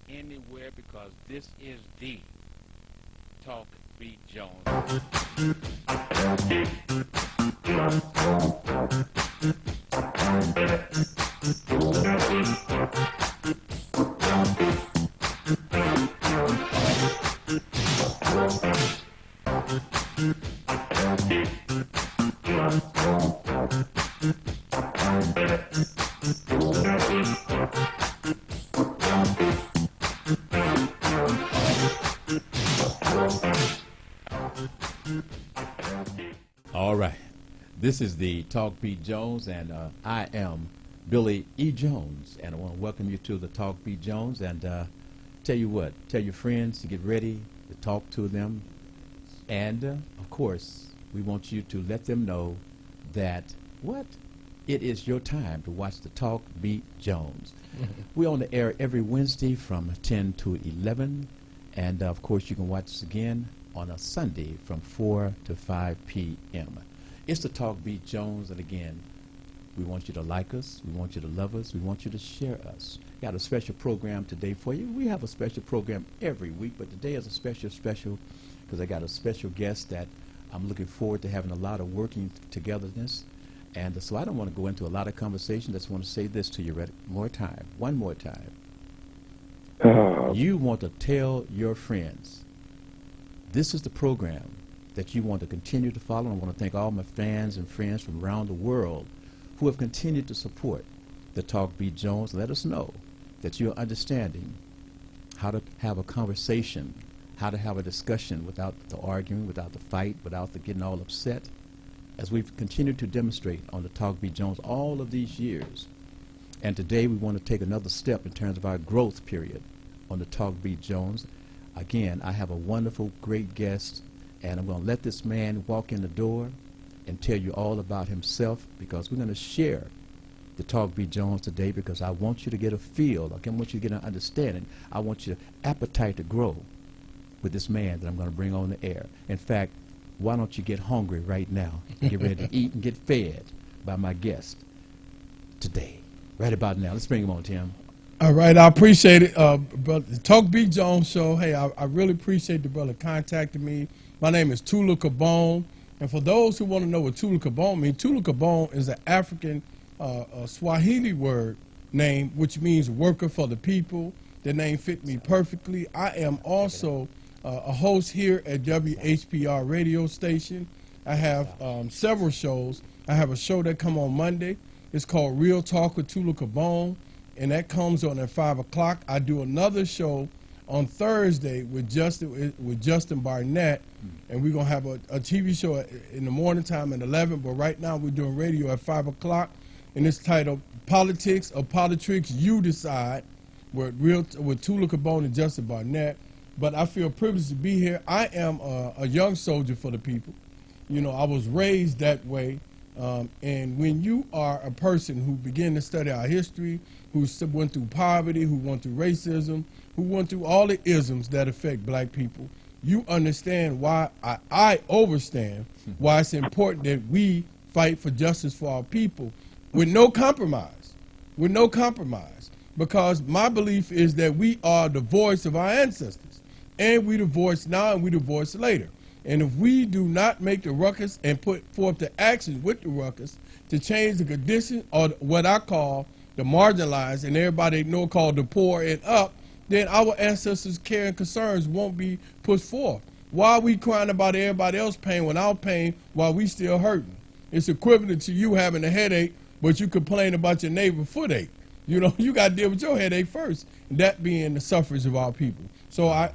anywhere because this is the Talk Beat Jones. All right. This is the Talk Beat Jones, and I am Billy E. Jones, and I want to welcome you to the Talk Beat Jones, and tell you what, tell your friends to get ready to talk to them, and of course, we want you to let them know that what? It is your time to watch the Talk Beat Jones. We're on the air every Wednesday from 10 to 11, and of course, you can watch us again on a Sunday from 4 to 5 p.m. It's the Talk Beat Jones, and again, we want you to like us, we want you to love us, we want you to share us. Got a special program today for you. We have a special program every week, but today is a special because I got a special guest that I'm looking forward to having a lot of working togetherness. And so I don't want to go into a lot of conversation. Just want to say this to you one more time. You want to tell your friends this is the program that you want to continue to follow. I want to thank all my fans and friends from around the world who have continued to support the Talk Beat Jones. Let us know that you're understanding how to have a conversation, how to have a discussion without the arguing, without the fight, without the getting all upset, as we've continued to demonstrate on the Talk Beat Jones all of these years. And today we want to take another step in terms of our growth period on the Talk Beat Jones. Again, I have a wonderful, great guest, and I'm going to let this man walk in the door and tell you all about himself, because we're going to share the Talk Beat Jones today, because I want you to get a feel, I want you to get an understanding. I want your appetite to grow with this man that I'm going to bring on the air. In fact, why don't you get hungry right now, get ready to eat and get fed by my guest today, right about now. Let's bring him on, Tim. All right, I appreciate it, brother. Talk Beat Jones show. Hey, I really appreciate the brother contacting me. My name is Tula Kabone, and for those who want to know what Tula Kabone means, Tula Kabone is an African Swahili word name, which means worker for the people. The name fit me perfectly. I am also a host here at WHPR radio station. I have several shows. I have a show that come on Monday. It's called Real Talk with Tula Kabone, and that comes on at 5 o'clock. I do another show on Thursday with Justin Barnett, and we're going to have a TV show in the morning time at 11, but right now we're doing radio at 5 o'clock, and it's titled Politics or Politricks You Decide, with Tula Kabone and Justin Barnett. But I feel privileged to be here. I am a young soldier for the people. You know, I was raised that way. And when you are a person who began to study our history, who went through poverty, who went through racism, who went through all the isms that affect black people, you understand why I understand why it's important that we fight for justice for our people with no compromise, because my belief is that we are the voice of our ancestors, and we the voice now and we the voice later. And if we do not make the ruckus and put forth the actions with the ruckus to change the condition, or what I call the marginalized and everybody know called the poor and up, then our ancestors' care and concerns won't be put forth. Why are we crying about everybody else pain when our pain while we still hurting? It's equivalent to you having a headache, but you complain about your neighbor's foot ache. You know, you got to deal with your headache first, and that being the suffrage of our people. So I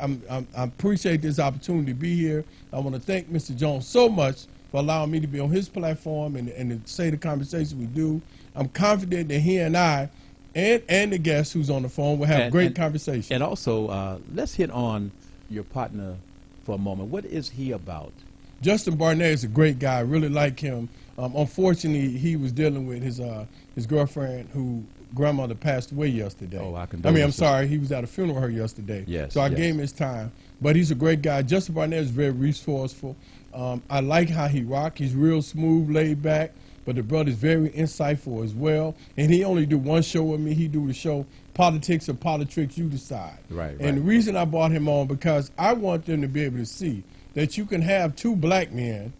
appreciate this opportunity to be here. I want to thank Mr. Jones so much for allowing me to be on his platform and to say the conversation we do. I'm confident that he and I and the guest who's on the phone will have great conversation. And also, let's hit on your partner for a moment. What is he about? Justin Barnett is a great guy. I really like him. Unfortunately, he was dealing with his girlfriend who grandmother passed away yesterday. Oh, I'm sorry. He was at a funeral of her yesterday. Yes. So I gave him his time. But he's a great guy. Justin Barnett is very resourceful. I like how he rock. He's real smooth, laid back. But the brother's very insightful as well. And he only do one show with me. He do the show politics or politics, you decide. Right, And the right. reason I brought him on, because I want them to be able to see that you can have two black men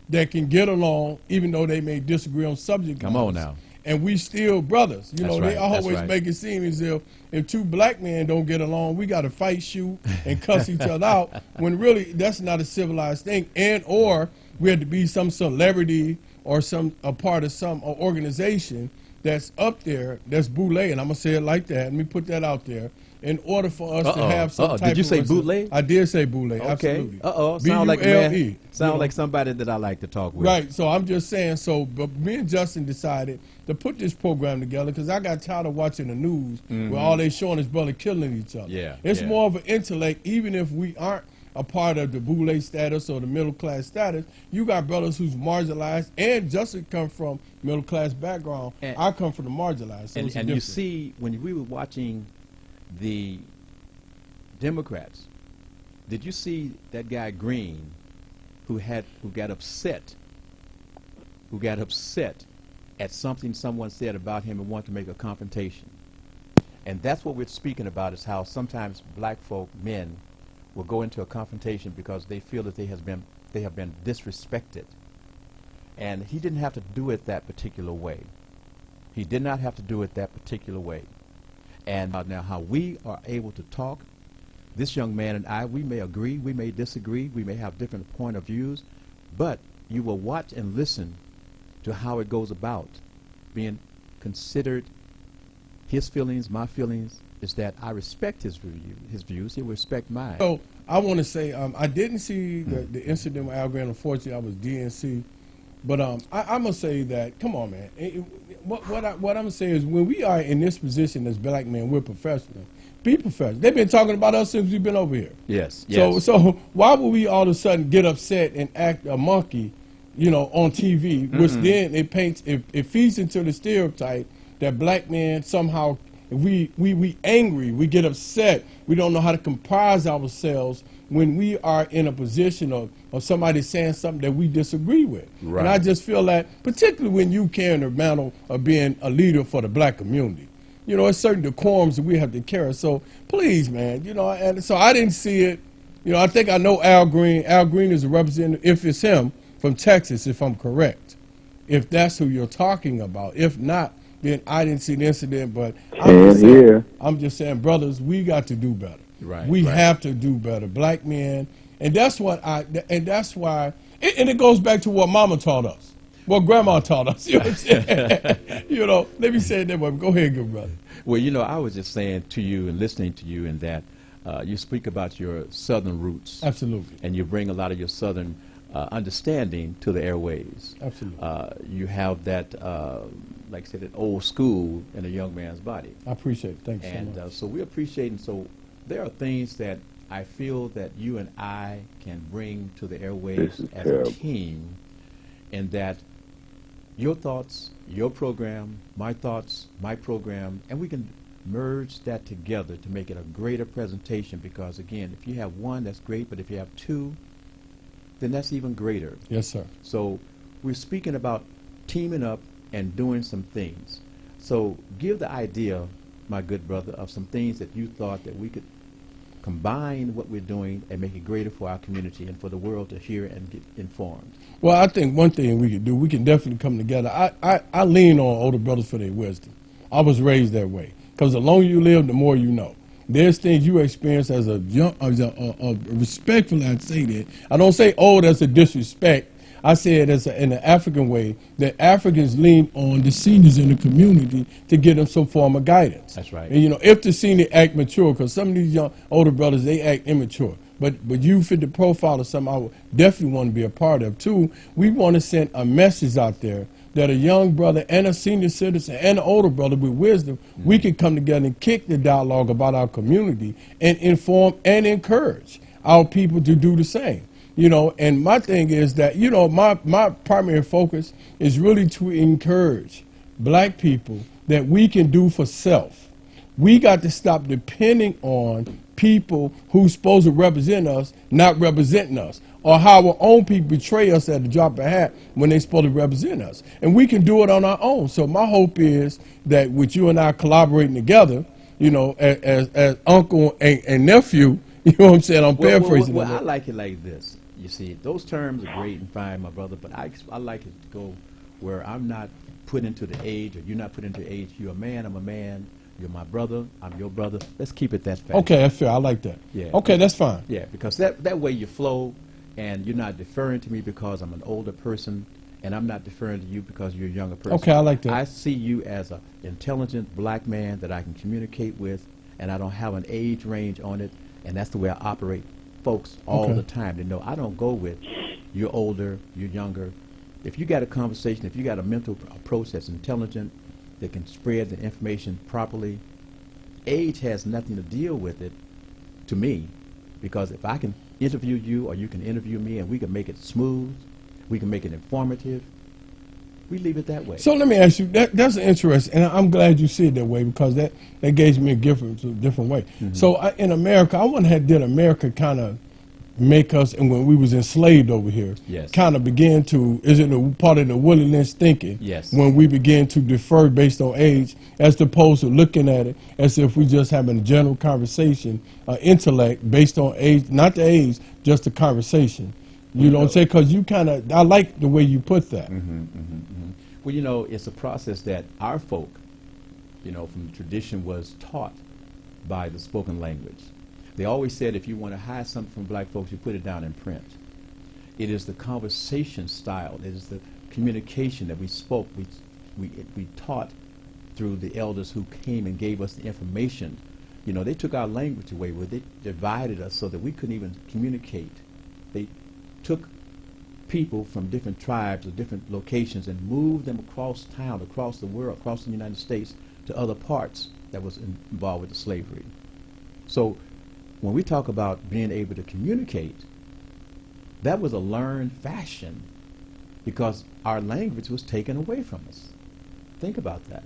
that can get along even though they may disagree on subject Come on matters. now. And we still brothers. You That's know, right, they that's always right. make it seem as if two black men don't get along, we got to fight, shoot, and cuss each other out, when really that's not a civilized thing. And or we had to be some celebrity or a part of some organization that's up there, that's boule, and I'm going to say it like that. Let me put that out there. In order for us to have some type of... Did you say boule? I did say boule, Okay. absolutely. Sound like a man. B-U-L-E, Sound you know. like somebody that I like to talk with. Right, so I'm just saying, but me and Justin decided to put this program together because I got tired of watching the news where all they showing is brother killing each other. Yeah, It's yeah. more of an intellect, even if we aren't a part of the boule status or the middle class status. You got brothers who's marginalized, and Justin come from middle class background. And- I come from the marginalized, so it's And you different. see, when we were watching the Democrats, did you see that guy Green who got upset at something someone said about him and wanted to make a confrontation? And that's what we're speaking about, is how sometimes black folk, men, will go into a confrontation because they feel that they have been disrespected. And he didn't have to do it that particular way. He did not have to do it that particular way. And now how we are able to talk, this young man and I, we may agree, we may disagree, we may have different point of views, but you will watch and listen to how it goes about being considered. His feelings, my feelings, is that I respect his views, he will respect mine. So I want to say I didn't see the incident with Al Green. Unfortunately, I was DNC. But I'm gonna say that. Come on, man. What I'm gonna say is, when we are in this position as black men, we're professional. Be professional. They've been talking about us since we've been over here. Yes. So why would we all of a sudden get upset and act a monkey, on TV? Which then it feeds into the stereotype that black men somehow, we angry, we get upset, we don't know how to comprise ourselves when we are in a position of somebody saying something that we disagree with. Right. And I just feel that, particularly when you carry the mantle of being a leader for the black community, it's certain decorums that we have to carry. So please, man, and so I didn't see it. I think I know Al Green. Al Green is a representative, if it's him, from Texas, if I'm correct, if that's who you're talking about. If not, then I didn't see the incident, but I'm just saying, brothers, we got to do better. Right, We right. have to do better, black men, and that's why, and it goes back to what Mama taught us, what Grandma taught us. You know what I'm saying? Let me say it that way. Go ahead, good brother. Well, I was just saying to you and listening to you, and that you speak about your Southern roots. Absolutely. And you bring a lot of your Southern understanding to the airways. Absolutely. You have that, like I said, that old school in a young man's body. I appreciate it. Thank you And so much. so we appreciate, and so there are things that I feel that you and I can bring to the airwaves as a team, and that your thoughts, your program, my thoughts, my program, and we can merge that together to make it a greater presentation, because again, if you have one, that's great, but if you have two, then that's even greater. Yes, sir. So we're speaking about teaming up and doing some things. So give the idea, my good brother, of some things that you thought that we could combine what we're doing and make it greater for our community and for the world to hear and get informed. Well, I think one thing we could do, we can definitely come together. I lean on older brothers for their wisdom. I was raised that way, because the longer you live, the more you know. There's things you experience as a respectfully, I'd say that. I don't say old as a disrespect. I say it as in an African way, that Africans lean on the seniors in the community to give them some form of guidance. That's right. And if the senior act mature, because some of these older brothers, they act immature. But you fit the profile of something I would definitely want to be a part of. Too, we want to send a message out there that a young brother and a senior citizen and an older brother with wisdom, we can come together and kick the dialogue about our community and inform and encourage our people to do the same. And my thing is that, my primary focus is really to encourage black people that we can do for self. We got to stop depending on people who's supposed to represent us not representing us, or how our own people betray us at the drop of a hat when they're supposed to represent us. And we can do it on our own. So my hope is that with you and I collaborating together, you know, as uncle and nephew, you know what I'm saying? I'm paraphrasing. Well, I like it like this. You see, those terms are great and fine, my brother, but I like it to go where I'm not put into the age, or you're not put into the age. You're a man, I'm a man. You're my brother, I'm your brother. Let's keep it that fashion. Okay, that's fair. I like that. Yeah. Okay, that's fine. Yeah, because that way you flow, and you're not deferring to me because I'm an older person, and I'm not deferring to you because you're a younger person. Okay, I like that. I see you as an intelligent black man that I can communicate with, and I don't have an age range on it, and that's the way I operate folks all the time. They know I don't go with you're older, you're younger. If you got a conversation, if you got a mental approach that's intelligent, that can spread the information properly, age has nothing to deal with it to me, because if I can interview you or you can interview me and we can make it smooth, we can make it informative, we leave it that way. So let me ask you, that's interesting, and I'm glad you see it that way, because that gives me a different way. Mm-hmm. So in America, I wonder did America kind of make us, and when we was enslaved over here, Yes. kind of began to, is it a part of the Willie Lynch thinking? Yes. When we began to defer based on age, as opposed to looking at it as if we just having a general conversation, intellect based on age, not the age, just the conversation. You know what I'm saying? Because you kind of, I like the way you put that. Well, you know, it's a process that our folk, you know, from tradition was taught by the spoken language. They always said if you want to hide something from black folks, you put it down in print. It is the conversation style. It is the communication that we spoke. We taught through the elders who came and gave us the information. You know, they took our language away. Where they divided us so that we couldn't even communicate. They took people from different tribes or different locations and moved them across town, across the world, across the United States to other parts that was involved with the slavery. So when we talk about being able to communicate, that was a learned fashion because our language was taken away from us. Think about that.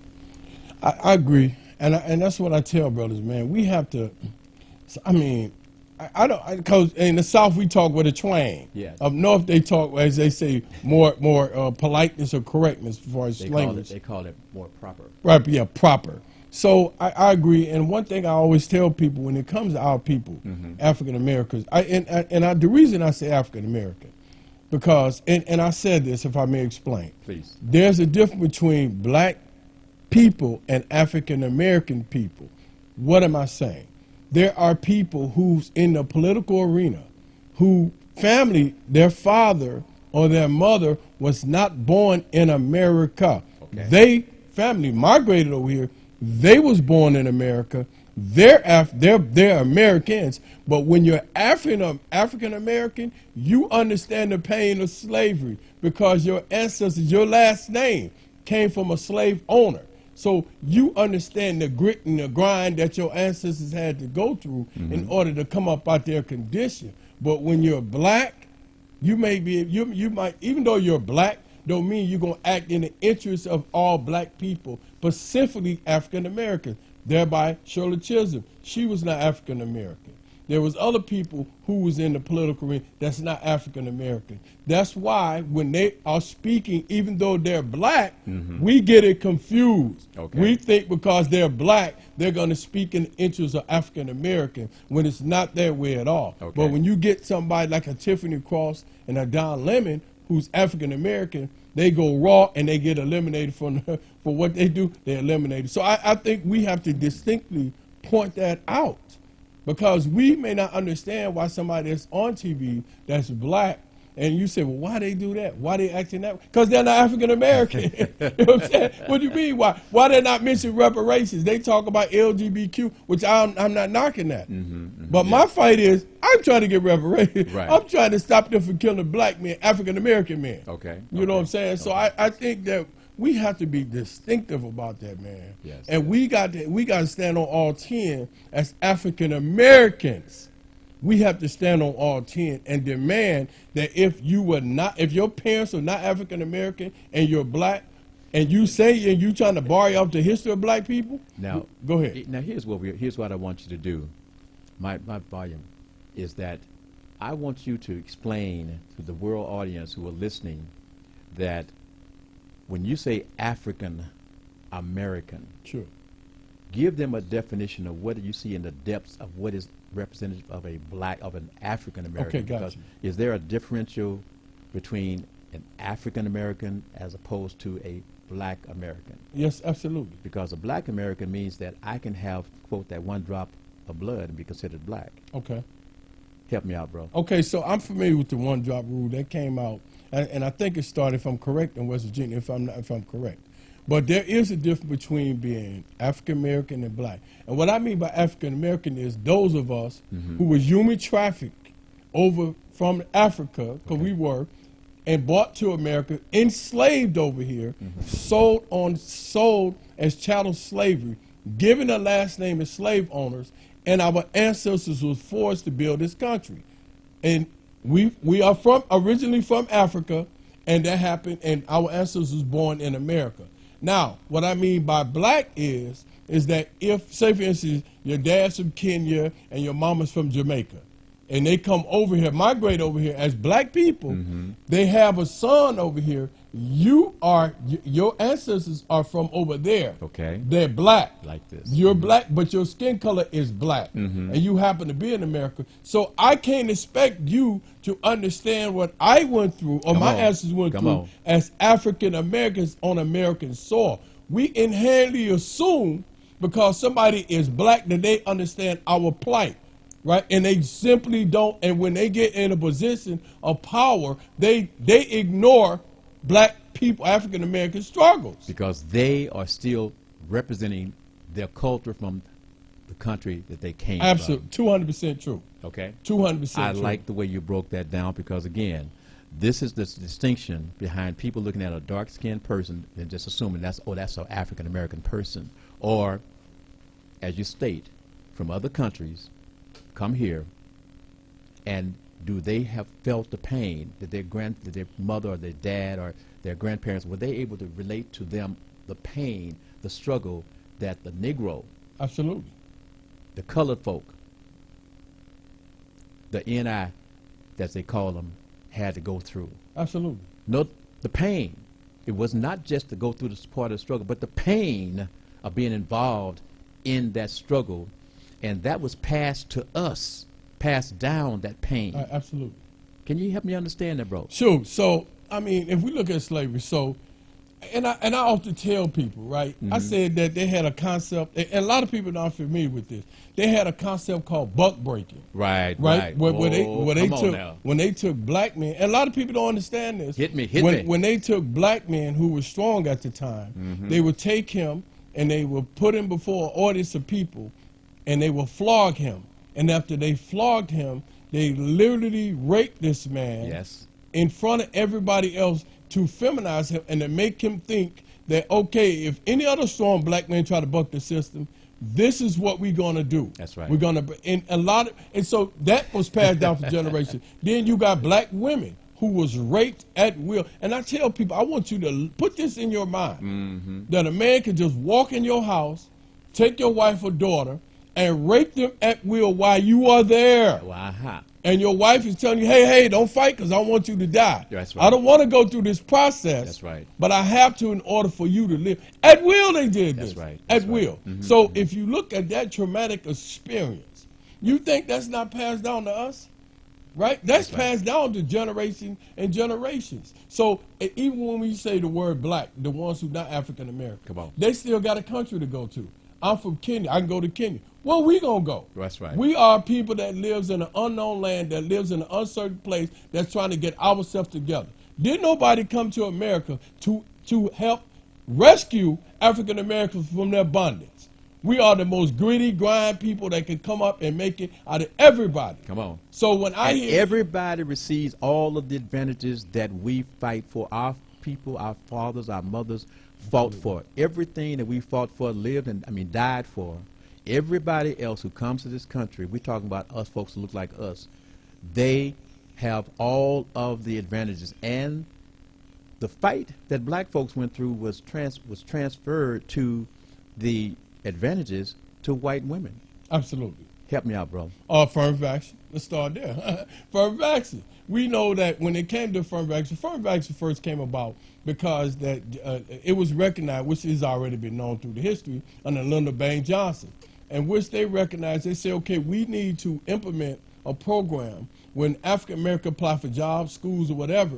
I agree, and that's what I tell brothers, man. We have to. I mean, I don't, because in the South we talk with a twang. Yes. Up north they talk, as they say, more politeness or correctness as far as language. They call it more proper. Right, yeah, proper. So I agree, and one thing I always tell people when it comes to our people, African Americans, the reason I say African American, because and I said this, if I may explain. Please. There's a difference between black people and African American people. What am I saying? There are people who's in the political arena, who family, their father or their mother was not born in America. Okay. They family migrated over here. They was born in America. They're Americans. But when you're African American, you understand the pain of slavery because your ancestors, your last name came from a slave owner. So you understand the grit and the grind that your ancestors had to go through in order to come up out their condition. But when you're black, you may be, you might, even though you're black, don't mean you're going to act in the interest of all black people, specifically African Americans. Thereby, Shirley Chisholm, she was not African American. There was other people who was in the political arena that's not African American. That's why when they are speaking, even though they're black, we get it confused. Okay. We think because they're black, they're going to speak in the interest of African American when it's not that way at all. Okay. But when you get somebody like a Tiffany Cross and a Don Lemon who's African American, they go raw and they get eliminated for what they do. They're eliminated. So I think we have to distinctly point that out, because we may not understand why somebody that's on TV that's black, and you say, well, why they do that? Why they acting that way? Because they're not African American. You know what I'm saying? What do you mean? Why they not mention reparations? They talk about LGBTQ, which I'm not knocking that. But my fight is, I'm trying to get reparations. Right. I'm trying to stop them from killing black men, African American men. Okay. You know what I'm saying? So I think that we have to be distinctive about that, man. Yes. And we got to stand on all 10 as African Americans. We have to stand on all 10 and demand that if your parents are not African American and you're black, and you say and you trying to borrow off the history of black people, Now, go ahead. Now here's what I want you to do. my volume, is that I want you to explain to the world audience who are listening that when you say African American, Sure. give them a definition of what you see in the depths of what is representative of an African American. Okay, got Because you. is there a differential between an African American as opposed to a Black American? Yes, absolutely. Because a Black American means that I can have, quote, that one drop of blood and be considered black. Okay. Help me out, bro. Okay, so I'm familiar with the one drop rule that came out, and I think it started, if I'm correct, in West Virginia, if I'm correct. But there is a difference between being African American and black. And what I mean by African American is those of us who was human trafficked over from Africa, because we were, and brought to America, enslaved over here, sold as chattel slavery, given a last name as slave owners, and our ancestors was forced to build this country. And we are originally from Africa, and that happened, and our ancestors was born in America. Now, what I mean by black is that if, say for instance, your dad's from Kenya and your mama's from Jamaica, and they come over here, migrate over here as black people, they have a son over here, your ancestors are from over there. Okay. They're black. Like this. You're black, but your skin color is black, and you happen to be in America. So I can't expect you to understand what I went through or my ancestors went through as African Americans on American soil. We inherently assume because somebody is black that they understand our plight, right? And they simply don't. And when they get in a position of power, they ignore black people, African American struggles. Because they are still representing their culture from the country that they came Absolutely, 200% true. from. Okay? 200% I true. like the way you broke that down because, again, this is the distinction behind people looking at a dark-skinned person and just assuming that's an African-American person. Or, as you state, from other countries, come here, and do they have felt the pain that their mother or their dad or their grandparents, were they able to relate to them the pain, the struggle that the Negro, Absolutely. the colored folk, the NI, as they call them, had to go through? Absolutely. No, the pain. It was not just to go through this part of the struggle, but the pain of being involved in that struggle, and that was passed to us, passed down that pain. Absolutely. Can you help me understand that, bro? Sure. So, I mean, if we look at slavery, so, and I often tell people, right, I said that they had a concept, and a lot of people are not familiar with this. They had a concept called buck breaking. Right. When they took black men, and a lot of people don't understand this. Hit me. When they took black men who were strong at the time, they would take him and they would put him before an audience of people, and they would flog him. And after they flogged him, they literally raped this man. Yes. In front of everybody else to feminize him and to make him think that, okay, if any other strong black man try to buck the system, this is what we're going to do. That's right. We're going to, and so that was passed down for generations. Then you got black women who was raped at will. And I tell people, I want you to put this in your mind, that a man can just walk in your house, take your wife or daughter, and rape them at will while you are there. Wow. And your wife is telling you, hey, don't fight because I want you to die. That's right. I don't want to go through this process. That's right. But I have to in order for you to live. At will they did this. That's right. At will. So if you look at that traumatic experience, you think that's not passed down to us? Right? That's passed down to generation and generations. So even when we say the word black, the ones who not African American, Come on. they still got a country to go to. I'm from Kenya. I can go to Kenya. Where we going to go? That's right. We are people that lives in an unknown land, that lives in an uncertain place, that's trying to get ourselves together. Did nobody come to America to help rescue African Americans from their bondage? We are the most gritty, grind people that can come up and make it out of everybody. Come on. So when I hear everybody receives all of the advantages that we fight for, our people, our fathers, our mothers fought for. Everything that we fought for, died for. Everybody else who comes to this country, we're talking about us folks who look like us, they have all of the advantages. And the fight that black folks went through was transferred to the advantages to white women. Absolutely. Help me out, bro. Affirmative action. Let's start there. Affirmative action. We know that when it came to affirmative action first came about because that it was recognized, which has already been known through the history, under Lyndon Baines Johnson, in which they recognized, they say, okay, we need to implement a program when African American apply for jobs, schools, or whatever,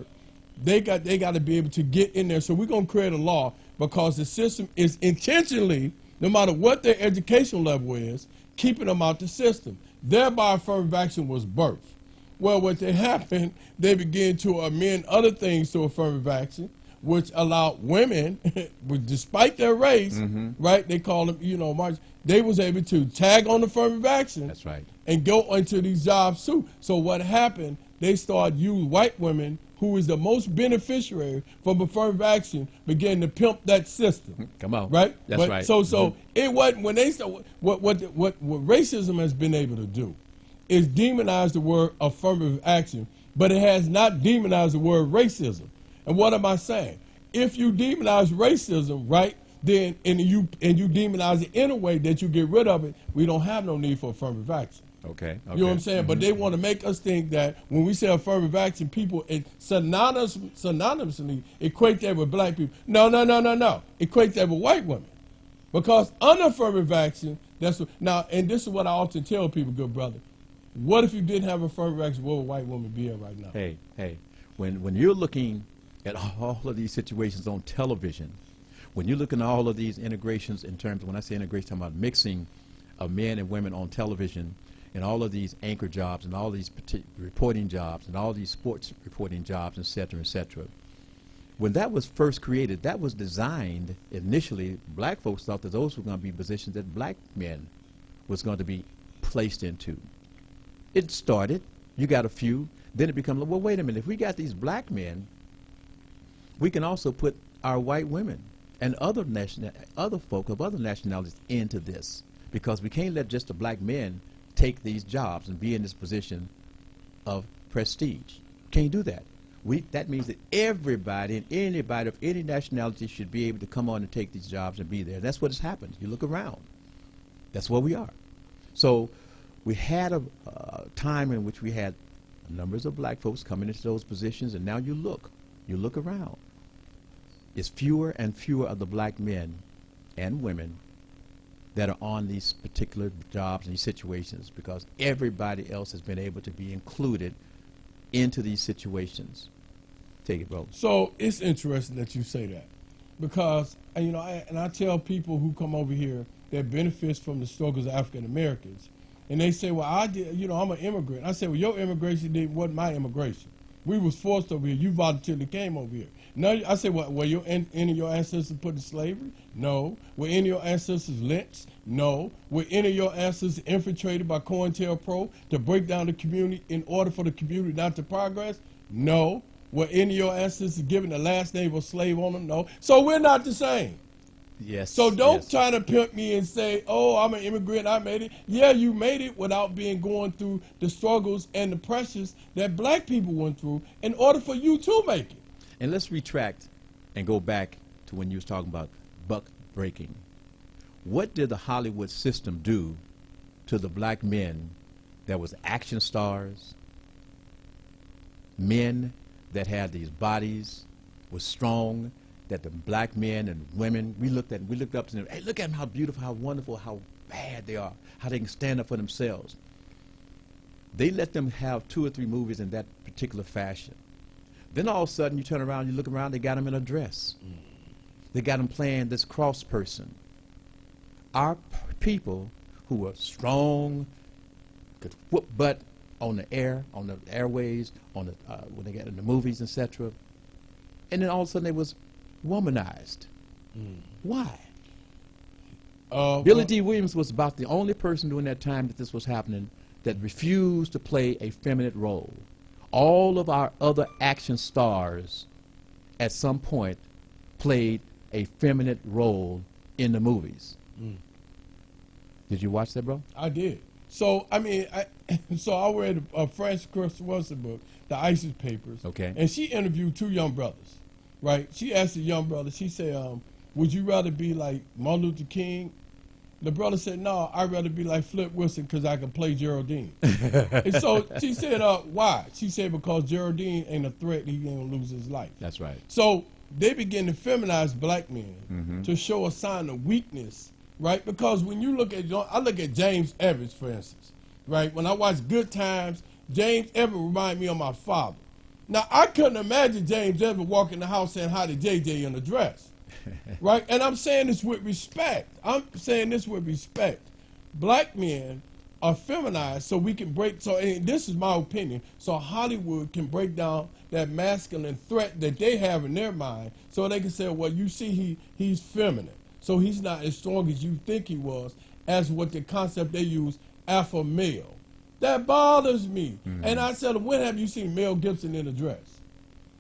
they got to be able to get in there. So we're going to create a law because the system is intentionally, no matter what their educational level is, keeping them out the system. Thereby, affirmative action was birthed. Well, what they happened, they began to amend other things to affirmative action, which allowed women, despite their race, right? They call them, you know, march. They was able to tag on affirmative action. That's right. And go into these jobs too. So what happened? They started use white women, who is the most beneficiary from affirmative action, began to pimp that system. Come on. Right? That's right. So it wasn't when they start. What racism has been able to do is demonize the word affirmative action, but it has not demonized the word racism. And what am I saying? If you demonize racism, right, then and you demonize it in a way that you get rid of it, we don't have no need for affirmative action. Okay. You know what I'm saying? But they want to make us think that when we say affirmative action, people synonymously equate that with black people. No. Equate that with white women. Because under affirmative action, that's what, now, and this is what I often tell people, good brother. What if you didn't have affirmative action? Where would white women be at right now? Hey, when you're looking at all of these situations on television, when you're looking at all of these integrations in terms of, when I say integration, I'm talking about mixing of men and women on television, and all of these anchor jobs and all these reporting jobs and all these sports reporting jobs, et cetera, et cetera. When that was first created, that was designed initially, black folks thought that those were going to be positions that black men was going to be placed into. It started, you got a few, then it becomes, well, wait a minute, if we got these black men, we can also put our white women and other folk of other nationalities into this, because we can't let just the black men take these jobs and be in this position of prestige. Can't do that. That means that everybody and anybody of any nationality should be able to come on and take these jobs and be there. That's what has happened. You look around. That's where we are. So we had a time in which we had numbers of black folks coming into those positions, and now you look around. It's fewer and fewer of the black men and women that are on these particular jobs and these situations, because everybody else has been able to be included into these situations. Take it, bro. So it's interesting that you say that, because I tell people who come over here that benefits from the struggles of African Americans, and they say, well, I'm an immigrant. I say, well, your immigration wasn't my immigration. We was forced over here. You voluntarily came over here. Now I say, well, were any of your ancestors put in slavery? No. Were any of your ancestors lynched? No. Were any of your ancestors infiltrated by COINTELPRO to break down the community in order for the community not to progress? No. Were any of your ancestors given the last name of a slave owner? No. So we're not the same. Yes. So don't try to pimp me and say, oh, I'm an immigrant, I made it. Yeah, you made it without going through the struggles and the pressures that black people went through in order for you to make it. And let's retract and go back to when you was talking about buck breaking. What did the Hollywood system do to the black men that was action stars, men that had these bodies, was strong, that the black men and women, we looked up to them, hey, look at them, how beautiful, how wonderful, how bad they are, how they can stand up for themselves. They let them have 2 or 3 movies in that particular fashion. Then all of a sudden you turn around, you look around, they got them in a dress. They got them playing this cross person. Our people who were strong, could whoop butt on the air, on the airways, on the when they got in the movies, etc. And then all of a sudden they was womanized. Why? Billy D. Williams was about the only person during that time that this was happening that refused to play a feminine role. All of our other action stars at some point played a feminine role in the movies. Did you watch that, bro? I did. So, I read a Frances Cress Welsing book, The ISIS Papers. Okay. And she interviewed 2 young brothers, right? She asked the young brother, she said, would you rather be like Martin Luther King The brother said, no, I'd rather be like Flip Wilson because I can play Geraldine. And so she said, why? She said, because Geraldine ain't a threat. He ain't going to lose his life. That's right. So they begin to feminize black men to show a sign of weakness, right? Because when you look at, I look at James Evans, for instance, right? When I watch Good Times, James Evans remind me of my father. Now, I couldn't imagine James Evans walking the house saying hi to JJ in a dress. Right? And I'm saying this with respect. Black men are feminized so we can break, and this is my opinion, so Hollywood can break down that masculine threat that they have in their mind so they can say, well, you see he's feminine. So he's not as strong as you think he was, as what the concept they use, alpha male. That bothers me. And I said, when have you seen Mel Gibson in a dress?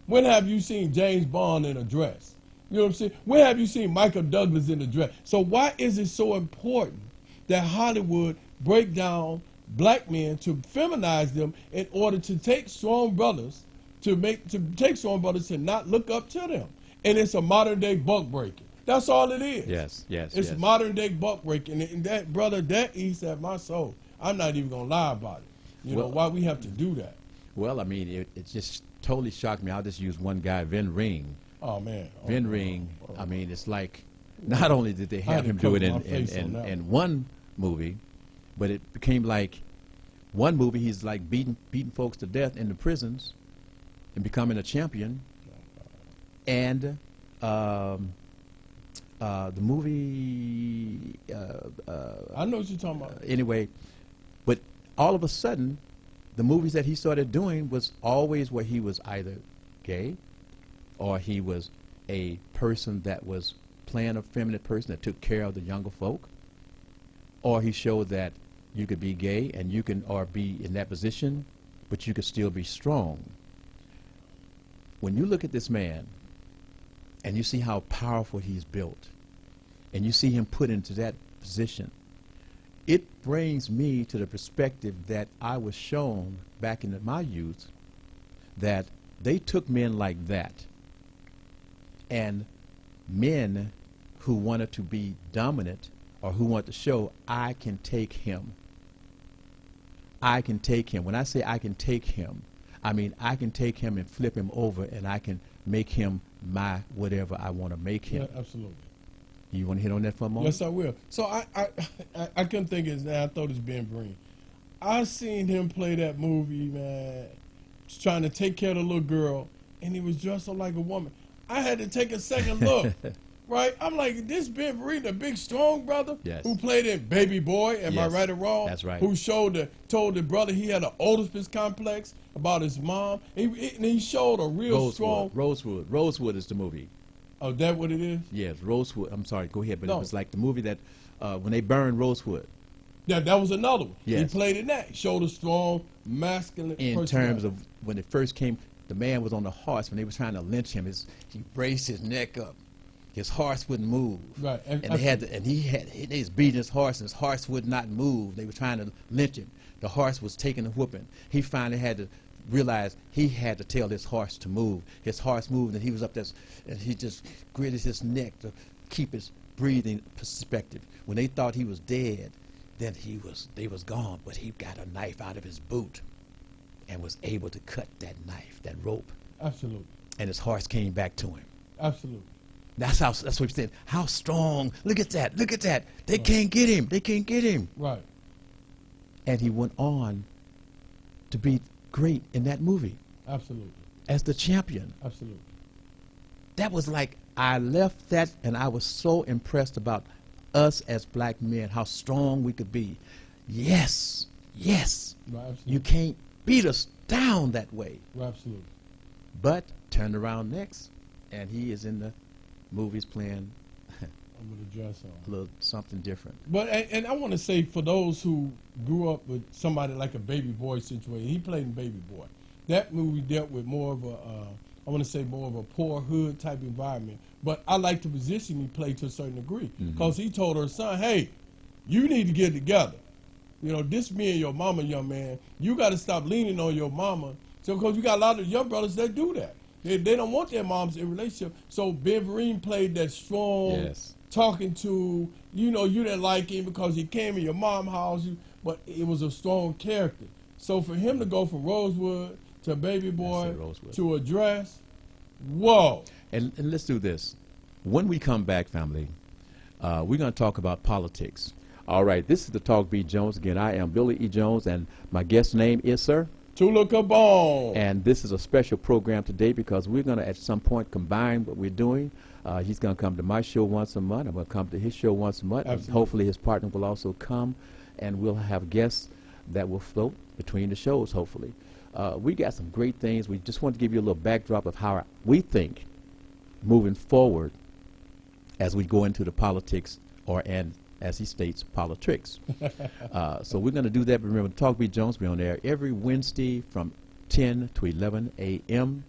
When have you seen James Bond in a dress? You know what I'm saying? When have you seen Michael Douglas in the dress? So why is it so important that Hollywood break down black men to feminize them in order to take strong brothers to not look up to them? And it's a modern day buck breaking. That's all it is. Yes. It's modern day buck breaking. And that, brother, that eats at my soul. I'm not even going to lie about it. You know, why we have to do that. Well, I mean, it just totally shocked me. I'll just use one guy, Vin Ring. Oh, man. Vin Ring, I mean, it's like, not only did they have him do it in one movie, but it became like one movie he's like beating folks to death in the prisons and becoming a champion. And the movie... I know what you're talking about. Anyway, but all of a sudden, the movies that he started doing was always where he was either gay or he was a person that was playing a feminine person that took care of the younger folk, or he showed that you could be gay and you can, or be in that position, but you could still be strong. When you look at this man and you see how powerful he's built and you see him put into that position, it brings me to the perspective that I was shown back in my youth, that they took men like that, and men who wanted to be dominant or who want to show, I can take him. I can take him. When I say I can take him, I mean I can take him and flip him over, and I can make him my whatever I want to make him. Yeah, absolutely. You want to hit on that for a moment? Yes, I will. So I couldn't think of his name. I thought it was Ben Breen. I seen him play that movie, man, just trying to take care of the little girl, and he was dressed up like a woman. I had to take a second look, right? I'm like, this Ben Breen, the big strong brother, who played in Baby Boy, am I right or wrong? That's right. Who told the brother he had an Oedipus complex about his mom. And he showed a real strong... Rosewood is the movie. Oh, that what it is? Yes, Rosewood. I'm sorry, go ahead. But it was like the movie that, when they burned Rosewood. Yeah, that was another one. Yes. He played in that. He showed a strong, masculine in terms of when it first came, the man was on the horse. When they were trying to lynch him, he braced his neck up. His horse wouldn't move. Right. And they was beating his horse, and his horse would not move. They were trying to lynch him. The horse was taking a whooping. He finally had to realized he had to tell his horse to move. His horse moved, and he was up there, and he just gritted his neck to keep his breathing perspective. When they thought he was dead, then they was gone, but he got a knife out of his boot and was able to cut that knife, that rope. Absolutely. And his horse came back to him. Absolutely. That's what he said. How strong. Look at that. Look at that. They can't get him. They can't get him. Right. And he went on to be great in that movie. Absolutely. As the champion. Absolutely. That was like, I left that and I was so impressed about us as black men, how strong we could be. Yes. Yes. Right, you can't beat us down that way. Right, absolutely. But turned around next, and he is in the movies playing with a dress on. A little something different. But and I want to say, for those who grew up with somebody like a Baby Boy situation, he played in Baby Boy. That movie dealt with more of a, I want to say more of a poor hood type environment. But I like the position he played to a certain degree, because he told her son, hey, you need to get together. You know, this me and your mama, young man, you got to stop leaning on your mama. So, because you got a lot of young brothers that do that. They don't want their moms in relationship. So Ben Vereen played that strong, talking to, you know, you didn't like him because he came in your mom's house, but it was a strong character. So for him to go from Rosewood to Baby Boy to Address, whoa. And let's do this. When we come back, family, we're going to talk about politics. All right, this is the Talk B. Jones. Again, I am Billy E. Jones, and my guest name is, sir? Tula Cabone. And this is a special program today because we're going to, at some point, combine what we're doing. He's going to come to my show once a month. I'm going to come to his show once a month. Absolutely. Hopefully his partner will also come, and we'll have guests that will float between the shows, hopefully. We got some great things. We just want to give you a little backdrop of how we think moving forward as we go into the politics, and as he states, politics. So we're going to do that. Remember, Talk B. Jones, we're on air every Wednesday from 10 to 11 a.m.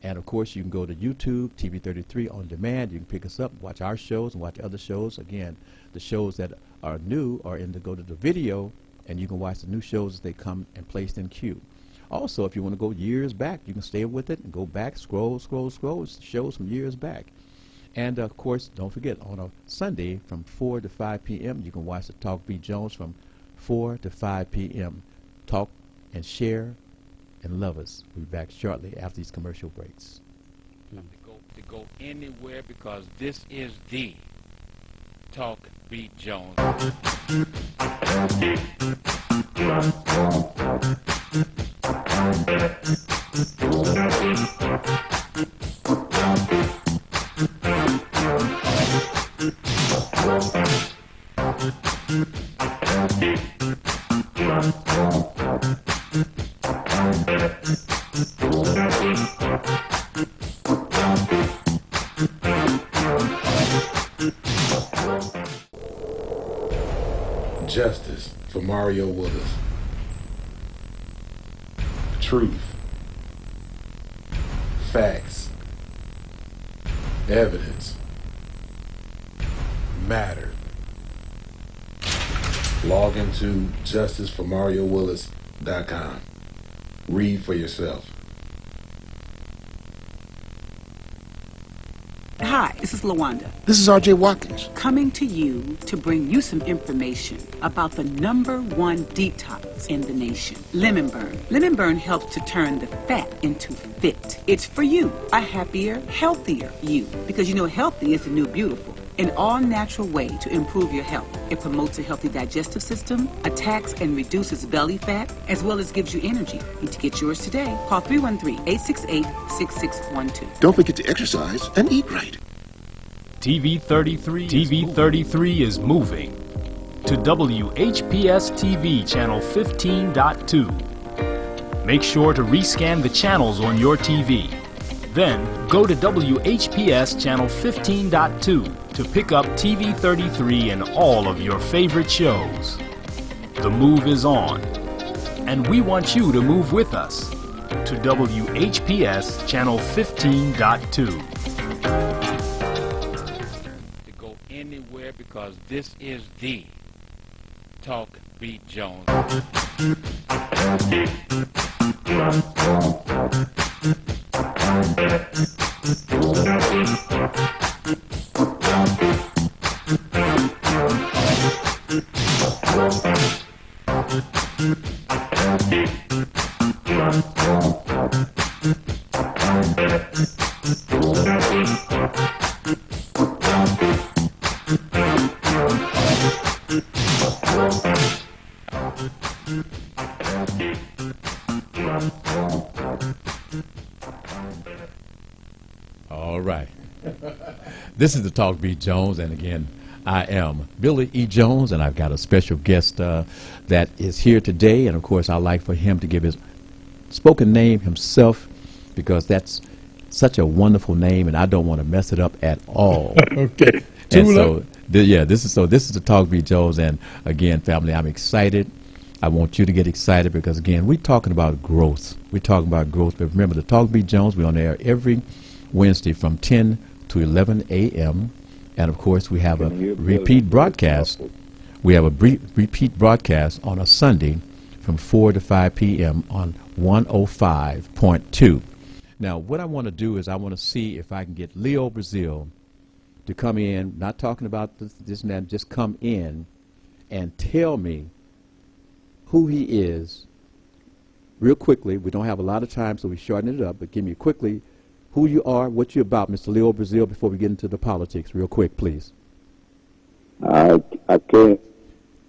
And, of course, you can go to YouTube, TV33 on demand. You can pick us up, watch our shows, and watch other shows. Again, the shows that are new are go to the video, and you can watch the new shows as they come and placed in queue. Also, if you want to go years back, you can stay with it and go back, scroll, shows from years back. And, of course, don't forget, on a Sunday from 4 to 5 p.m., you can watch the Talk B. Jones from 4 to 5 p.m. Talk and share and love us. We'll be back shortly after these commercial breaks. To go anywhere because this is the Talk B. Jones. Justice for Mario Willis. Truth. Facts. Evidence. Matter. Log into justiceformariowillis.com. Read for yourself. Hi, this is LaWanda. This is R.J. Watkins. Coming to you to bring you some information about the #1 detox in the nation, Lemon Burn. Lemon Burn helps to turn the fat into fit. It's for you, a happier, healthier you. Because you know healthy is the new beautiful. An all-natural way to improve your health. It promotes a healthy digestive system, attacks and reduces belly fat, as well as gives you energy. Need to get yours today. Call 313-868-6612. Don't forget to exercise and eat right. TV33 is moving to WHPS TV channel 15.2. Make sure to rescan the channels on your TV. Then go to WHPS channel 15.2 to pick up TV33 and all of your favorite shows. The move is on, and we want you to move with us to WHPS channel 15.2. To go anywhere because this is the Talk B. Jones. All right. This is the Talk B. Jones, and again, I am Billy E. Jones, and I've got a special guest that is here today, and of course, I'd like for him to give his spoken name himself, because that's such a wonderful name, and I don't want to mess it up at all. Okay. And Tula. so, this is the Talk B. Jones, and again, family, I'm excited. I want you to get excited because, again, we're talking about growth. We're talking about growth, but remember, the Talk B. Jones, we're on air every Wednesday from 10 to 11 a.m., and of course, we have a repeat broadcast. We have a repeat broadcast on a Sunday from 4 to 5 p.m. on 105.2. Now, what I want to do is I want to see if I can get Leo Brazil to come in, not talking about this and that, just come in and tell me who he is real quickly. We don't have a lot of time, so we shorten it up, but give me quickly who you are, what you're about, Mr. Leo Brazil, before we get into the politics. Real quick, please. I can't.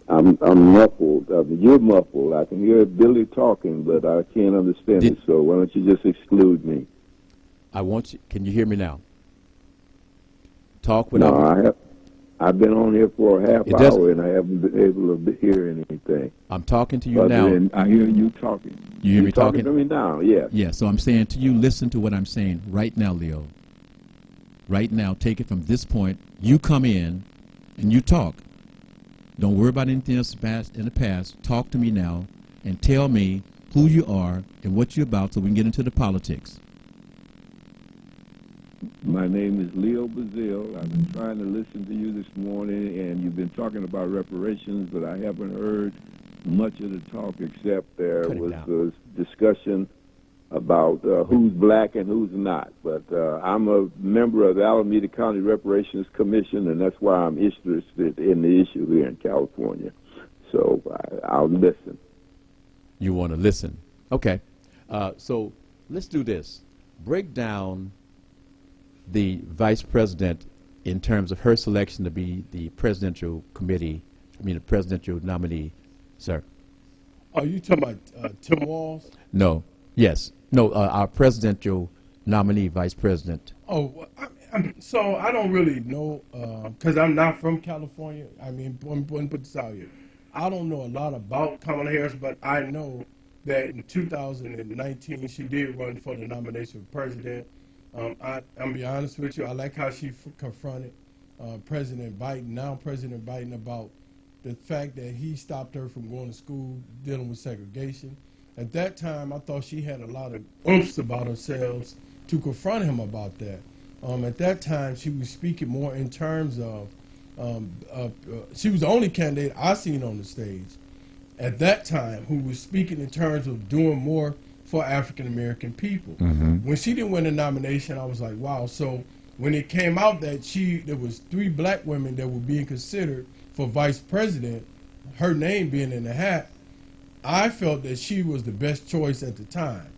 I'm muffled. You're muffled. I can hear Billy talking, but I can't understand it. So why don't you just exclude me? I want you. Can you hear me now? Talk without. No, I've been on here for a half hour and I haven't been able to hear anything. I'm talking to you now. I hear you talking. You hear me talking? To me now? Yes. Yeah. So I'm saying to you, listen to what I'm saying right now, Leo. Right now, take it from this point. You come in and you talk. Don't worry about anything else in the past. Talk to me now and tell me who you are and what you're about so we can get into the politics. My name is Leo Brazil. I've been trying to listen to you this morning, and you've been talking about reparations, but I haven't heard much of the talk except there was a discussion about who's black and who's not. But I'm a member of the Alameda County Reparations Commission, and that's why I'm interested in the issue here in California. So I'll listen. You want to listen? Okay. So let's do this. Break down the vice president in terms of her selection to be the presidential the presidential nominee, sir. Are you talking about Tim Walz? No. Yes. No, our presidential nominee, vice president. Oh, so I don't really know, because I'm not from California. I mean, let me put this out here. I don't know a lot about Kamala Harris, but I know that in 2019 she did run for the nomination for president. I'm going to be honest with you. I like how she confronted President Biden about the fact that he stopped her from going to school dealing with segregation. At that time, I thought she had a lot of oomph about herself to confront him about that. At that time, she was speaking more in terms of, she was the only candidate I seen on the stage at that time who was speaking in terms of doing more for African-American people. Mm-hmm. When she didn't win the nomination, I was like, wow. So when it came out that there was 3 black women that were being considered for vice president, her name being in the hat, I felt that she was the best choice at the time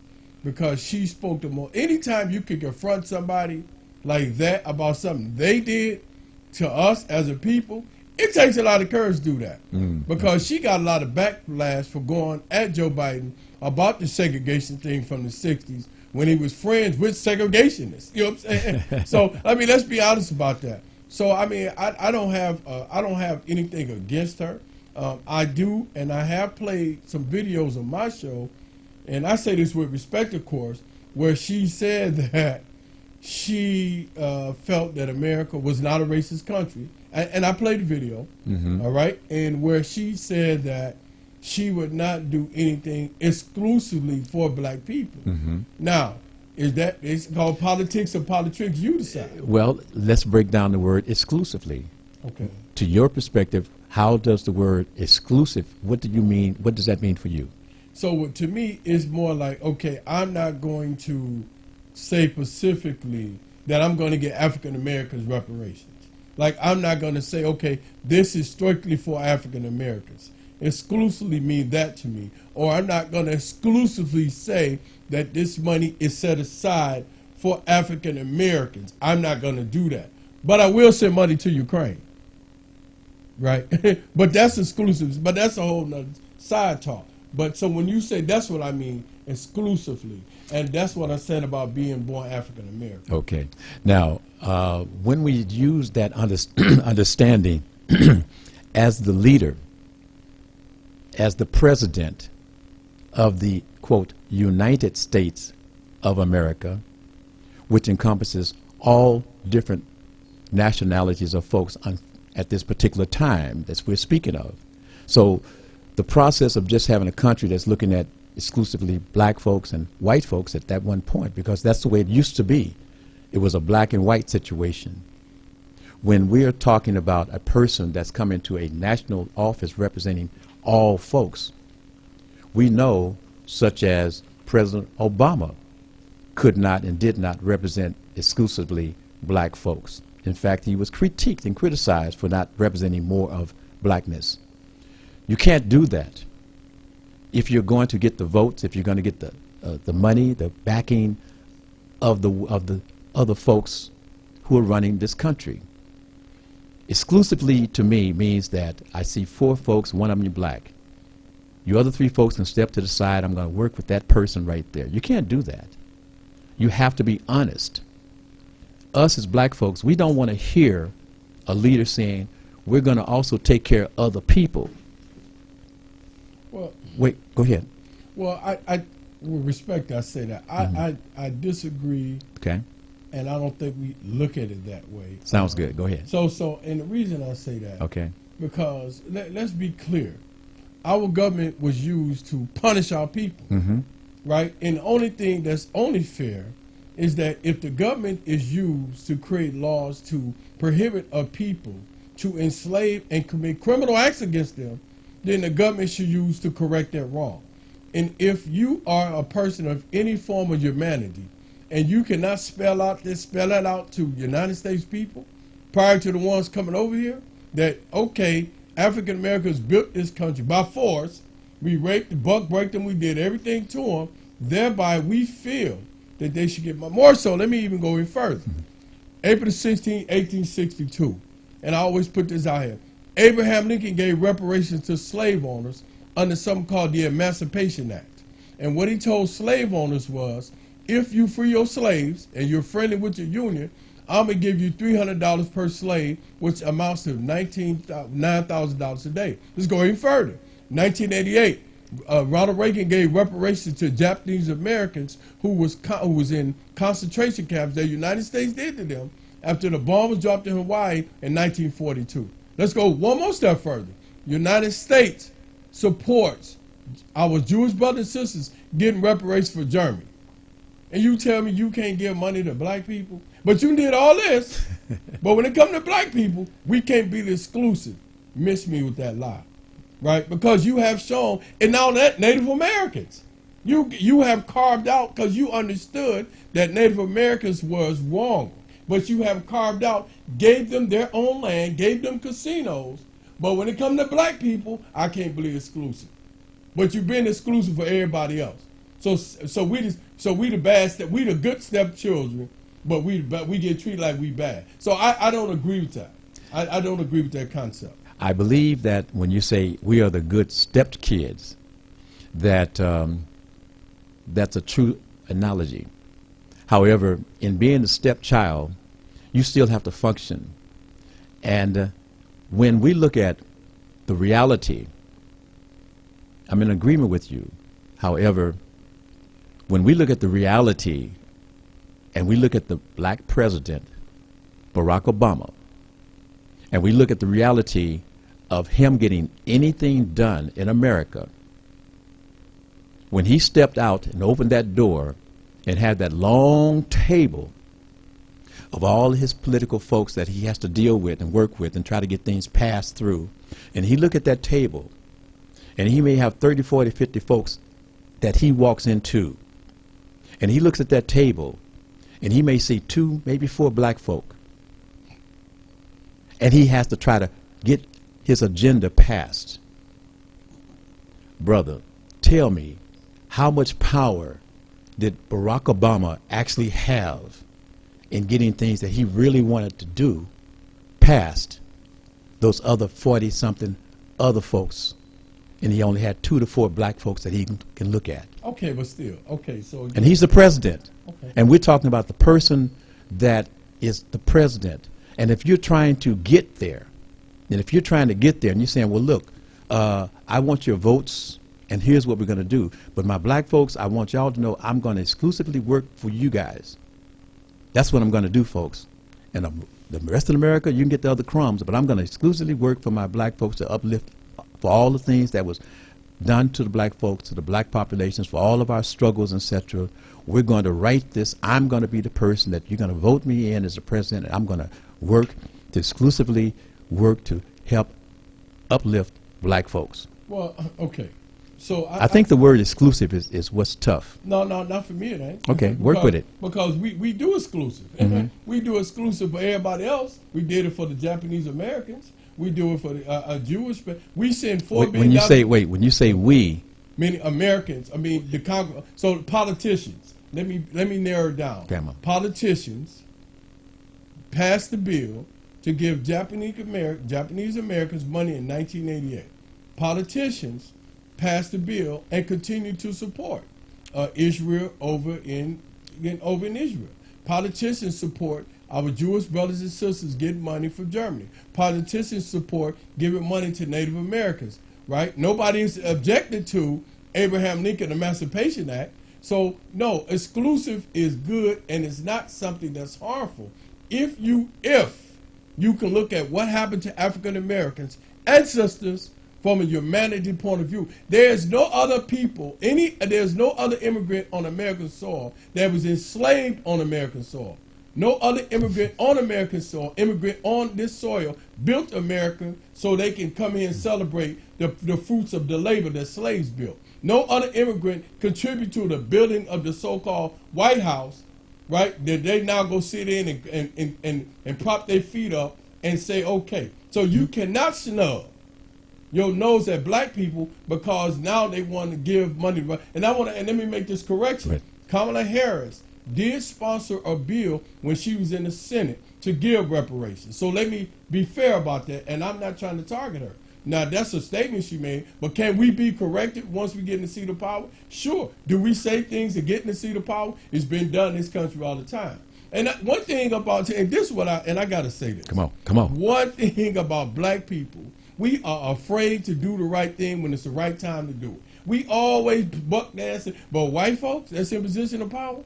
because she spoke to more. Anytime you can confront somebody like that about something they did to us as a people, it takes a lot of courage to do that. Because she got a lot of backlash for going at Joe Biden about the segregation thing from the 60s when he was friends with segregationists. You know what I'm saying? So, I mean, let's be honest about that. So, I mean, I don't have anything against her. I do, and I have played some videos on my show, and I say this with respect, of course, where she said that she felt that America was not a racist country. And I played the video, all right, and where she said that she would not do anything exclusively for black people. Now, it's called politics or politics? You decide. Well, let's break down the word exclusively. Okay. To your perspective, how does the word exclusive, what do you mean, what does that mean for you? So to me, it's more like, okay, I'm not going to say specifically that I'm going to get African Americans reparations. Like, I'm not going to say, okay, this is strictly for African Americans. Exclusively mean that to me. Or I'm not going to exclusively say that this money is set aside for African Americans. I'm not going to do that. But I will send money to Ukraine. Right? But that's exclusive. But that's a whole nother side talk. But so when you say that's what I mean, exclusively. And that's what I'm saying about being born African American. Okay. Now, when we use that understanding as the leader, as the president of the, quote, United States of America, which encompasses all different nationalities of folks at this particular time that we're speaking of. So the process of just having a country that's looking at exclusively black folks and white folks at that one point, because that's the way it used to be. It was a black and white situation. When we are talking about a person that's come into a national office representing all folks, we know, such as President Obama could not and did not represent exclusively black folks. In fact, he was critiqued and criticized for not representing more of blackness. You can't do that if you're going to get the votes, if you're going to get the money, the backing of the other folks who are running this country. Exclusively to me means that I see 4 folks, one of them black. You other 3 folks can step to the side. I'm going to work with that person right there. You can't do that. You have to be honest. Us as black folks, we don't want to hear a leader saying, we're going to also take care of other people. Well, wait, go ahead. Well, I with respect, I say that. I disagree. Okay. And I don't think we look at it that way. Sounds good. Go ahead. So, and the reason I say that, okay, because let's be clear, our government was used to punish our people, right? And the only thing that's only fair is that if the government is used to create laws to prohibit a people to enslave and commit criminal acts against them, then the government should use to correct that wrong. And if you are a person of any form of humanity, and you cannot spell that out to United States people prior to the ones coming over here, that, okay, African Americans built this country by force, we raped, break them, we did everything to them, thereby we feel that they should get more so. Let me even go in further. April 16, 1862, and I always put this out here, Abraham Lincoln gave reparations to slave owners under something called the Emancipation Act. And what he told slave owners was, if you free your slaves and you're friendly with your union, I'm going to give you $300 per slave, which amounts to $9,000 a day. Let's go even further. 1988, Ronald Reagan gave reparations to Japanese Americans who was in concentration camps that the United States did to them after the bomb was dropped in Hawaii in 1942. Let's go one more step further. United States supports our Jewish brothers and sisters getting reparations for Germany. And you tell me you can't give money to black people? But you did all this. But when it comes to black people, we can't be the exclusive. Miss me with that lie. Right? Because you have shown, and now that Native Americans, you have carved out, because you understood that Native Americans was wrong. But you have carved out, gave them their own land, gave them casinos. But when it comes to black people, I can't believe exclusive. But you've been exclusive for everybody else. So we the bad step, we the good stepchildren, but we get treated like we bad. So I don't agree with that. I don't agree with that concept. I believe that when you say we are the good stepped kids, that that's a true analogy. However, in being the stepchild, you still have to function. And when we look at the reality, I'm in agreement with you. However, when we look at the reality and we look at the black president, Barack Obama, and we look at the reality of him getting anything done in America, when he stepped out and opened that door and had that long table of all his political folks that he has to deal with and work with and try to get things passed through, and he looked at that table, and he may have 30, 40, 50 folks that he walks into, and he looks at that table, and he may see 2, maybe 4 black folk, and he has to try to get his agenda passed. Brother, tell me, how much power did Barack Obama actually have in getting things that he really wanted to do past those other 40-something other folks? And he only had 2 to 4 black folks that he can look at. Okay, but still, okay, so... And he's the president. Okay. And we're talking about the person that is the president. And if you're trying to get there, and if you're trying to get there and you're saying, well, look, I want your votes, and here's what we're going to do. But my black folks, I want y'all to know I'm going to exclusively work for you guys. That's what I'm going to do, folks. And the rest of America, you can get the other crumbs, but I'm going to exclusively work for my black folks to uplift for all the things that was done to the black folks, to the black populations, for all of our struggles, etc. We're going to write this. I'm going to be the person that you're going to vote me in as the president, and I'm going to work to exclusively work to help uplift black folks. Well, okay. So I think the word exclusive is what's tough. No, not for me. It ain't. Okay, work with it. Because we do exclusive. We do exclusive for everybody else. We did it for the Japanese Americans. We do it for the Jewish. We send $4 billion. When you say we, many Americans. I mean the Congress. So politicians. Let me narrow it down. Grandma. Politicians passed the bill to give Japanese Americans money in 1988. Politicians passed the bill and continue to support Israel over in Israel. Politicians support our Jewish brothers and sisters getting money from Germany. Politicians support giving money to Native Americans, right? Nobody's objected to Abraham Lincoln Emancipation Act. So no, exclusive is good and it's not something that's harmful. If you can look at what happened to African Americans and sisters from a humanity point of view, there's no other people, there's no other immigrant on American soil that was enslaved on American soil. No other immigrant on American soil, immigrant on this soil, built America so they can come here and celebrate the fruits of the labor that slaves built. No other immigrant contribute to the building of the so-called White House, right? That they now go sit in and prop their feet up and say, okay. So you cannot snub your nose at black people because now they want to give money. And let me make this correction. Right. Kamala Harris did sponsor a bill when she was in the Senate to give reparations. So let me be fair about that, and I'm not trying to target her. Now, that's a statement she made, but can we be corrected once we get in the seat of power? Sure. Do we say things to get in the seat of power? It's been done in this country all the time. And one thing about, and this is what I got to say this. Come on. One thing about black people, we are afraid to do the right thing when it's the right time to do it. We always buck dancing, but white folks that's in position of power,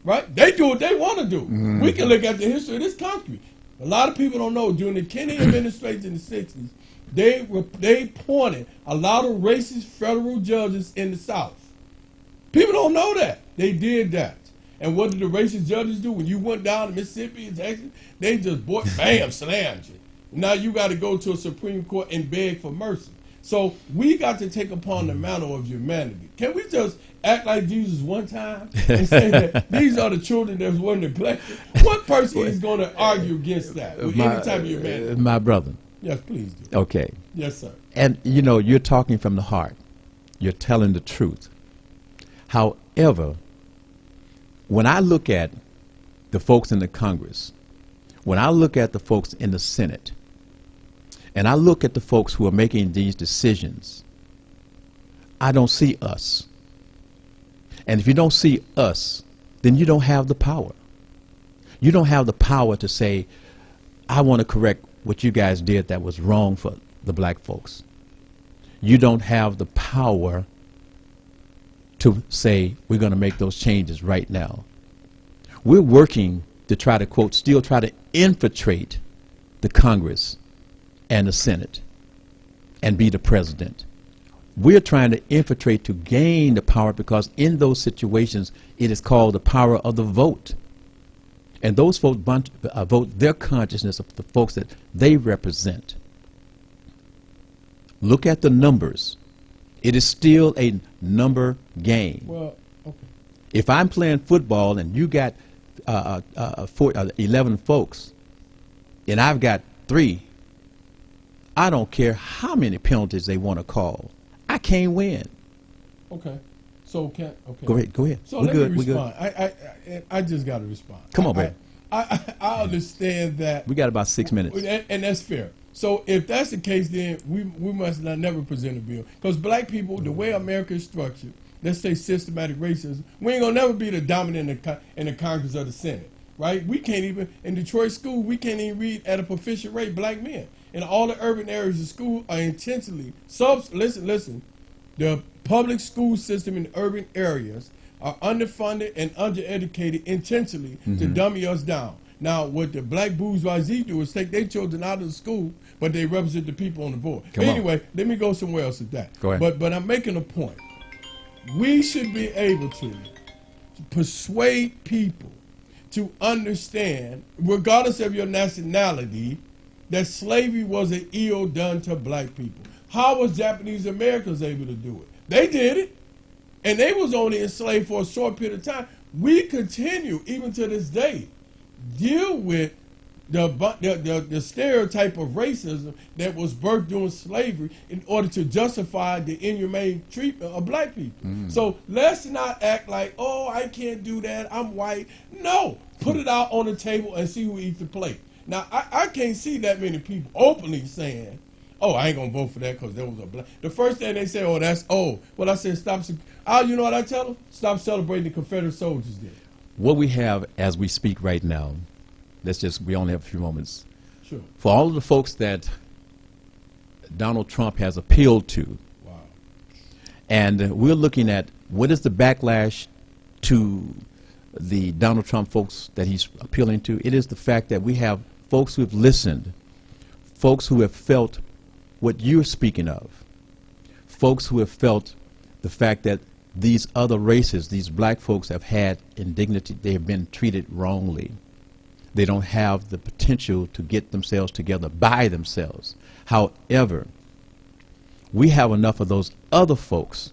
right? They do what they want to do. Mm-hmm. We can look at the history of this country. A lot of people don't know during the Kennedy administration in the 60s, they appointed a lot of racist federal judges in the South. People don't know that. They did that. And what did the racist judges do? When you went down to Mississippi and Texas, they just bam, slammed you. Now you got to go to a Supreme Court and beg for mercy. So we got to take upon the mantle of humanity. Can we just act like Jesus one time and say that these are the children that were neglected? What person is going to argue against that with any type of humanity? My brother. Yes, please do. Okay. Yes, sir. And, you're talking from the heart. You're telling the truth. However, when I look at the folks in the Congress, when I look at the folks in the Senate, and I look at the folks who are making these decisions, I don't see us. And if you don't see us, then you don't have the power. You don't have the power to say, I want to correct what you guys did that was wrong for the black folks. You don't have the power to say, we're going to make those changes right now. We're working to try to, quote, still try to infiltrate the Congress and the Senate and be the president. We're trying to infiltrate to gain the power because in those situations, it is called the power of the vote. And those folks vote their consciousness of the folks that they represent. Look at the numbers. It is still a number game. Well, okay. If I'm playing football and you got 11 folks and I've got 3, I don't care how many penalties they want to call. I can't win. Okay. So okay. Go ahead. So let me respond. I just got to respond. Come on, man. I understand that. We got about 6 minutes. And that's fair. So if that's the case, then we must not never present a bill. Because black people, the way America is structured, let's say systematic racism, we ain't going to never be the dominant in the Congress or the Senate, right? We can't even, in Detroit school, we can't even read at a proficient rate black men. In all the urban areas of school are intentionally, listen, the public school system in urban areas are underfunded and undereducated intentionally to dummy us down. Now, what the black bourgeoisie do is take their children out of the school, but they represent the people on the board. Anyway, let me go somewhere else with that. Go ahead. But I'm making a point. We should be able to persuade people to understand, regardless of your nationality, that slavery was an ill done to black people. How was Japanese Americans able to do it? They did it, and they was only enslaved for a short period of time. We continue, even to this day, deal with the stereotype of racism that was birthed during slavery in order to justify the inhumane treatment of black people. So let's not act like, oh, I can't do that, I'm white. No, put it out on the table and see who eats the plate. Now, I can't see that many people openly saying, oh, I ain't gonna vote for that because there was a black. The first thing they say, oh, that's old. Well, I said, stop. You know what I tell them? Stop celebrating the Confederate soldiers did. What we have as we speak right now, we only have a few moments. Sure. For all of the folks that Donald Trump has appealed to, wow. And we're looking at what is the backlash to the Donald Trump folks that he's appealing to. It is the fact that we have folks who have listened, folks who have felt what you're speaking of, folks who have felt the fact that these other races, these black folks have had indignity, they have been treated wrongly. They don't have the potential to get themselves together by themselves. However, we have enough of those other folks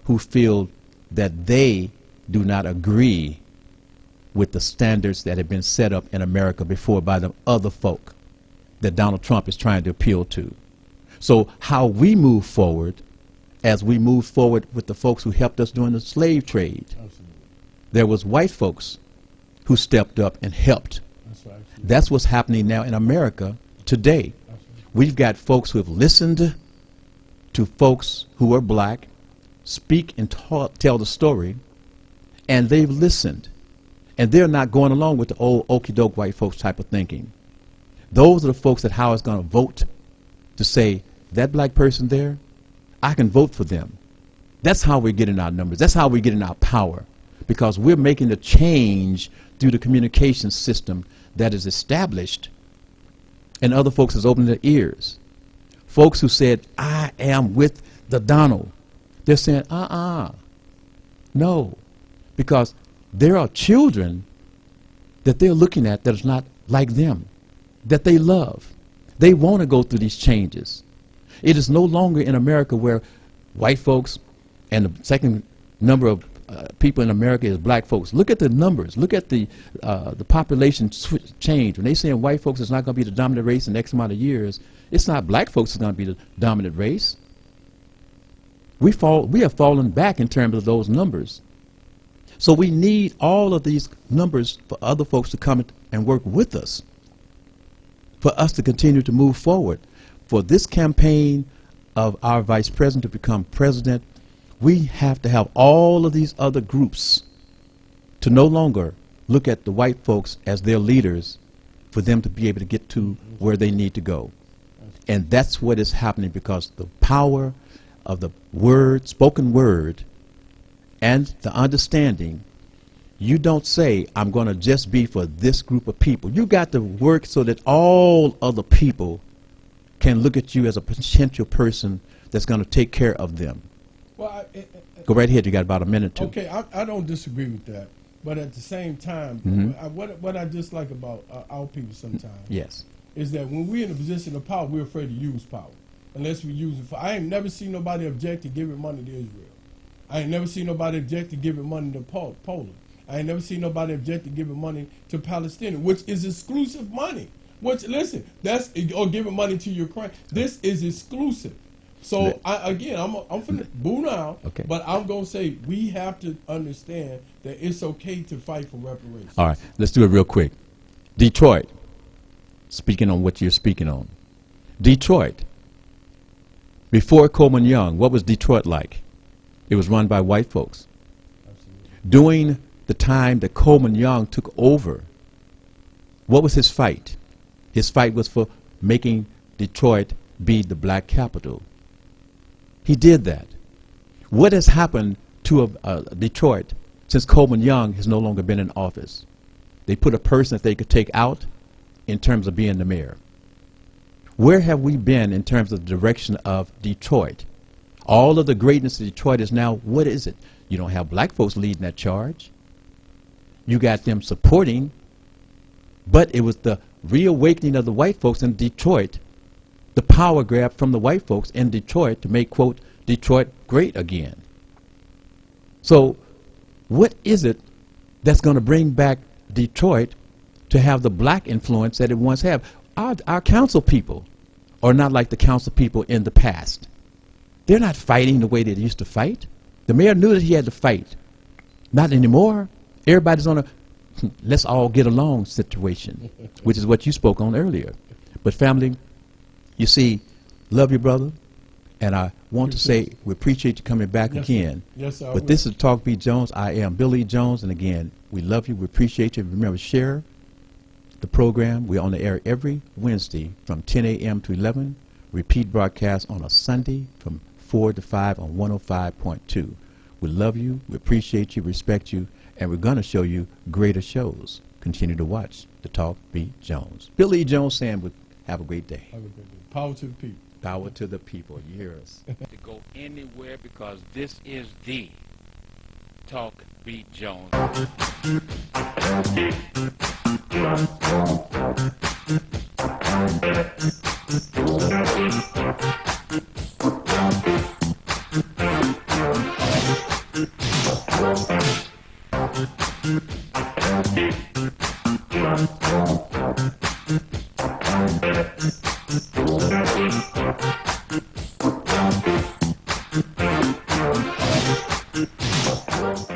who feel that they do not agree with the standards that have been set up in America before by the other folk that Donald Trump is trying to appeal to. So how we move forward, as we move forward with the folks who helped us during the slave trade, Absolutely. there was white folks who stepped up and helped. That's right. That's what's happening now in America today. Absolutely. We've got folks who have listened to folks who are black, speak and tell the story, and they've listened. And they're not going along with the old okey-doke white folks type of thinking. Those are the folks that Howard's going to vote to say, that black person there, I can vote for them. That's how we're getting our numbers. That's how we're getting our power. Because we're making the change through the communication system that is established, and other folks has opened their ears. Folks who said, I am with the Donald, they're saying, no. Because there are children that they're looking at that is not like them, that they love. They want to go through these changes. It is no longer in America where white folks and the second number of people in America is black folks. Look at the numbers. Look at the population change. When they say white folks is not going to be the dominant race in X amount of years, it's not black folks is going to be the dominant race. We have fallen back in terms of those numbers. So we need all of these numbers for other folks to come and work with us, for us to continue to move forward. For this campaign of our vice president to become president, we have to have all of these other groups to no longer look at the white folks as their leaders, for them to be able to get to where they need to go. And that's what is happening, because the power of the word, spoken word, and the understanding, you don't say, I'm going to just be for this group of people. You got to work so that all other people can look at you as a potential person that's going to take care of them. Well, Go right ahead. You got about a minute or two. Okay, I don't disagree with that. But at the same time, what I dislike about our people sometimes Yes. is that when we're in a position of power, we're afraid to use power. Unless we use it for, I ain't never seen nobody object to giving money to Israel. I ain't never seen nobody object to giving money to Poland. I ain't never seen nobody object to giving money to Palestinians, which is exclusive money. Which, listen, or giving money to Ukraine. This is exclusive. So I'm finna boo now, Okay. but I'm gonna say we have to understand that it's okay to fight for reparations. All right. Let's do it real quick. Detroit. Speaking on what you're speaking on. Detroit. Before Coleman Young, what was Detroit like? It was run by white folks. Absolutely. During the time that Coleman Young took over, what was his fight? His fight was for making Detroit be the black capital. He did that. What has happened to Detroit since Coleman Young has no longer been in office? They put a person that they could take out in terms of being the mayor. Where have we been in terms of the direction of Detroit? All of the greatness of Detroit is now, what is it? You don't have black folks leading that charge. You got them supporting, but it was the reawakening of the white folks in Detroit, the power grab from the white folks in Detroit to make, quote, Detroit great again. So what is it that's going to bring back Detroit to have the black influence that it once had? Our council people are not like the council people in the past. They're not fighting the way they used to fight. The mayor knew that he had to fight. Not anymore. Everybody's on a let's all get along situation, which is what you spoke on earlier. But family, you see, love your brother, and I want to say we appreciate you coming back again. Yes, sir. But this is Talk B. Jones. I am Billy Jones, and again, we love you. We appreciate you. Remember, share the program. We're on the air every Wednesday from 10 a.m. to 11. Repeat broadcast on a Sunday from 4 to 5 on 105.2. We love you. We appreciate you. Respect you. And we're going to show you greater shows. Continue to watch the Talk B. Jones. Billy Jones saying, have a great day. Have a great day. Power to the people. Power to the people. You hear us. To go anywhere because this is the Talk B. Jones. Thank you.